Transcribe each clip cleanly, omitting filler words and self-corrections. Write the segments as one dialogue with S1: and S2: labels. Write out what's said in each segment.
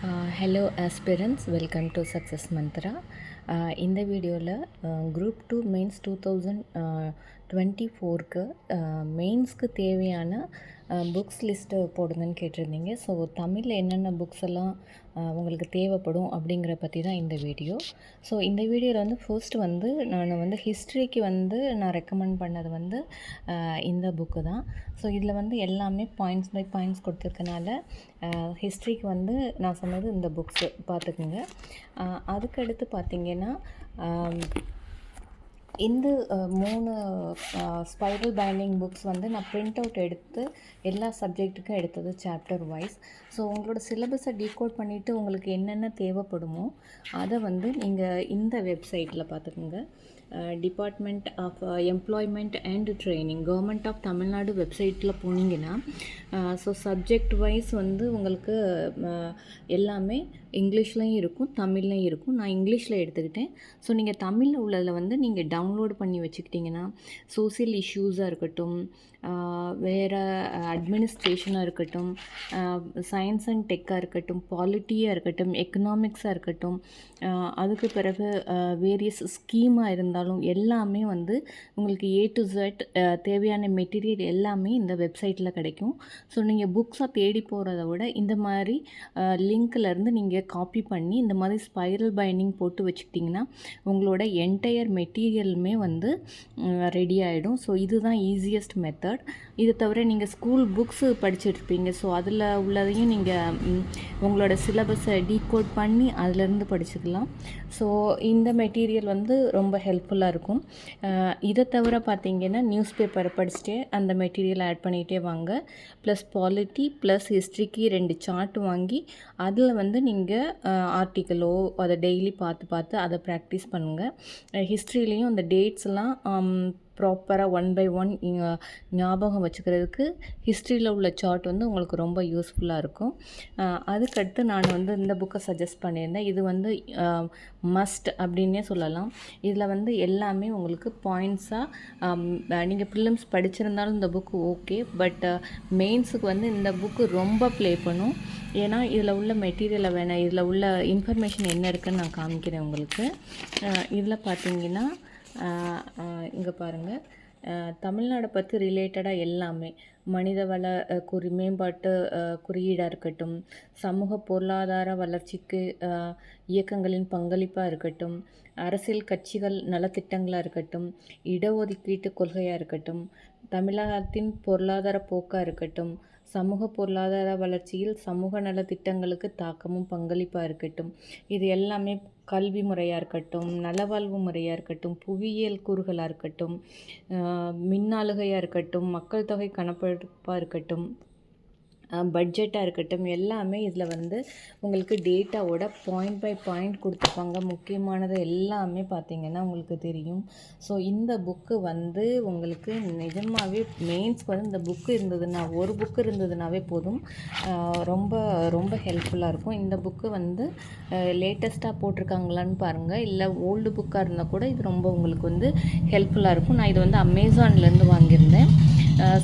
S1: Hello aspirants, welcome to success Mantra. இந்த வீடியோவில் group 2 mains 2024க்கு மெயின்ஸ்க்கு தேவையான புக்ஸ் லிஸ்ட்டு போடுங்கன்னு கேட்டிருந்தீங்க. ஸோ தமிழில் என்னென்ன புக்ஸ் எல்லாம் உங்களுக்கு தேவைப்படும் அப்படிங்கிற பற்றி தான் இந்த வீடியோ. ஸோ இந்த வீடியோவில் வந்து ஃபர்ஸ்ட் வந்து நான் ஹிஸ்ட்ரிக்கு நான் ரெக்கமெண்ட் பண்ணது இந்த புக்கு தான். ஸோ இதில் எல்லாமே பாயிண்ட்ஸ் பை பாயிண்ட்ஸ் கொடுத்துருக்கனால ஹிஸ்ட்ரிக்கு நான் சொன்னது இந்த புக்ஸு பார்த்துக்குங்க. அதுக்கடுத்து பார்த்திங்கன்னா இந்த 3 ஸ்பைரல் பைண்டிங் புக்ஸ் நான் பிரிண்ட் அவுட் எடுத்து எல்லா சப்ஜெக்ட்டுக்கும் எடுத்தது சாப்டர் வைஸ். ஸோ உங்களோட சிலபஸை டீகோட் பண்ணிவிட்டு உங்களுக்கு என்னென்ன தேவைப்படுமோ அதை நீங்கள் இந்த வெப்சைட்டில் பார்த்துக்குங்க. Department of employment and training, government of Tamil Nadu வெப்சைட்டில் போனீங்கன்னா ஸோ சப்ஜெக்ட் வைஸ் உங்களுக்கு எல்லாமே இங்கிலீஷ்லேயும் இருக்கும், தமிழ்லையும் இருக்கும். நான் இங்கிலீஷில் எடுத்துக்கிட்டேன். ஸோ நீங்கள் தமிழில் உள்ளதில் நீங்கள் டவுன்லோட் பண்ணி வச்சுக்கிட்டிங்கன்னா சோசியல் இஷ்யூஸாக இருக்கட்டும், வேறு அட்மினிஸ்ட்ரேஷனாக இருக்கட்டும், சயின்ஸ் அண்ட் டெக்காக இருக்கட்டும், பாலிட்டியாக இருக்கட்டும், எக்கனாமிக்ஸாக இருக்கட்டும், அதுக்கு பிறகு வேரியஸ் ஸ்கீமாக இருந்தாலும் எல்லாமே உங்களுக்கு A to Z தேவையான மெட்டீரியல் எல்லாமே இந்த வெப்சைட்டில் கிடைக்கும். ஸோ நீங்கள் புக்ஸாக தேடி போகிறத விட இந்த மாதிரி லிங்க்லேருந்து நீங்கள் காப்பி பண்ணி இந்த மாதிரி ஸ்பைரல் பைண்டிங் போட்டு வச்சுக்கிட்டிங்கன்னா உங்களோட என்டையர் மெட்டீரியலுமே ரெடி ஆகிடும். ஸோ இதுதான் ஈஸியஸ்ட் மெத்தட். இதை தவிர நீங்கள் ஸ்கூல் புக்ஸு படிச்சுட்ருப்பீங்க. ஸோ அதில் உள்ளதையும் நீங்கள் உங்களோட சிலபஸை டீகோட் பண்ணி அதிலேருந்து படிச்சுக்கலாம். ஸோ இந்த மெட்டீரியல் ரொம்ப ஹெல்ப்ஃபுல்லாக இருக்கும். இதை தவிர பார்த்திங்கன்னா நியூஸ் பேப்பரை படிச்சுட்டே அந்த மெட்டீரியல் ஆட் பண்ணிகிட்டே வாங்க. ப்ளஸ் பாலிட்டி ப்ளஸ் ஹிஸ்ட்ரிக்கு 2 சார்ட் வாங்கி அதில் நீங்கள் ஆர்டிக்கலோ அதை டெய்லி பார்த்து அதை ப்ராக்டிஸ் பண்ணுங்கள். ஹிஸ்ட்ரிலேயும் அந்த டேட்ஸ்லாம் ப்ராப்பராக 1 by 1 ஞாபகம் வச்சுக்கிறதுக்கு ஹிஸ்ட்ரியில் உள்ள சார்ட் உங்களுக்கு ரொம்ப யூஸ்ஃபுல்லாக இருக்கும். அதுக்கடுத்து நான் இந்த புக்கை சஜஸ்ட் பண்ணியிருந்தேன். இது மஸ்ட் அப்படின்னே சொல்லலாம். இதில் எல்லாமே உங்களுக்கு பாயிண்ட்ஸாக நீங்கள் ப்ரிலிம்ஸ் படிச்சிருந்தாலும் இந்த புக்கு ஓகே, பட் மெயின்ஸுக்கு இந்த புக்கு ரொம்ப ப்ளே பண்ணும். ஏன்னா இதில் உள்ள மெட்டீரியலை வேணாம், இதில் உள்ள இன்ஃபர்மேஷன் என்ன இருக்குதுன்னு நான் காமிக்கிறேன் உங்களுக்கு. இதில் பார்த்தீங்கன்னா இங்கே பாருங்கள், தமிழ்நாடை பற்றி ரிலேட்டடாக எல்லாமே மனிதவள மேம்பாட்டு குறியீடாக இருக்கட்டும், சமூக பொருளாதார வளர்ச்சிக்கு இயக்கங்களின் பங்களிப்பாக இருக்கட்டும், அரசியல் கட்சிகள் நலத்திட்டங்களாக இருக்கட்டும், இடஒதுக்கீட்டு கொள்கையாக இருக்கட்டும், தமிழகத்தின் பொருளாதார போக்காக இருக்கட்டும், சமூக பொருளாதார வளர்ச்சியில் சமூக நலத்திட்டங்களுக்கு தாக்கமும் பங்களிப்பாக இருக்கட்டும், இது எல்லாமே கல்வி முறையாக இருக்கட்டும், நலவாழ்வு முறையாக இருக்கட்டும், புவியியல் கூறுகளாக இருக்கட்டும், மின்னாளுகையாக இருக்கட்டும், மக்கள் தொகை கணக்கெடுப்பாக இருக்கட்டும், பட்ஜெட்டாக இருக்கட்டும், எல்லாமே இதில் உங்களுக்கு டேட்டாவோட பாயிண்ட் பை பாயிண்ட் கொடுத்துருப்பாங்க. முக்கியமானது எல்லாமே பார்த்திங்கன்னா உங்களுக்கு தெரியும். ஸோ இந்த புக்கு உங்களுக்கு நிஜமாகவே மெயின்ஸ்க்கு இந்த புக்கு இருந்ததுன்னா, ஒரு புக்கு இருந்ததுனாவே போதும், ரொம்ப ரொம்ப ஹெல்ப்ஃபுல்லாக இருக்கும். இந்த புக்கு லேட்டஸ்ட்டாக போட்டிருக்காங்களான்னு பாருங்கள், இல்லை ஓல்டு புக்காக இருந்தால் கூட இது ரொம்ப உங்களுக்கு ஹெல்ப்ஃபுல்லாக இருக்கும். நான் இது அமேசான்லேருந்து வாங்கியிருந்தேன்.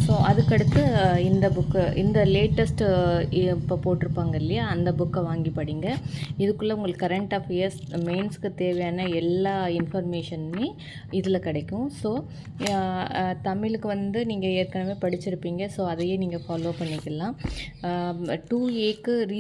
S1: ஸோ அதுக்கடுத்து இந்த புக்கு, இந்த லேட்டஸ்ட்டு இப்போ போட்டிருப்பாங்க இல்லையா, அந்த புக்கை வாங்கி படிங்க. இதுக்குள்ளே உங்களுக்கு கரண்ட் அஃபேர்ஸ் மெயின்ஸ்க்கு தேவையான எல்லா இன்ஃபர்மேஷனுமே இதில் கிடைக்கும். ஸோ தமிழுக்கு நீங்கள் ஏற்கனவே படிச்சிருப்பீங்க. ஸோ அதையே நீங்கள் ஃபாலோ பண்ணிக்கலாம். 2Aக்கு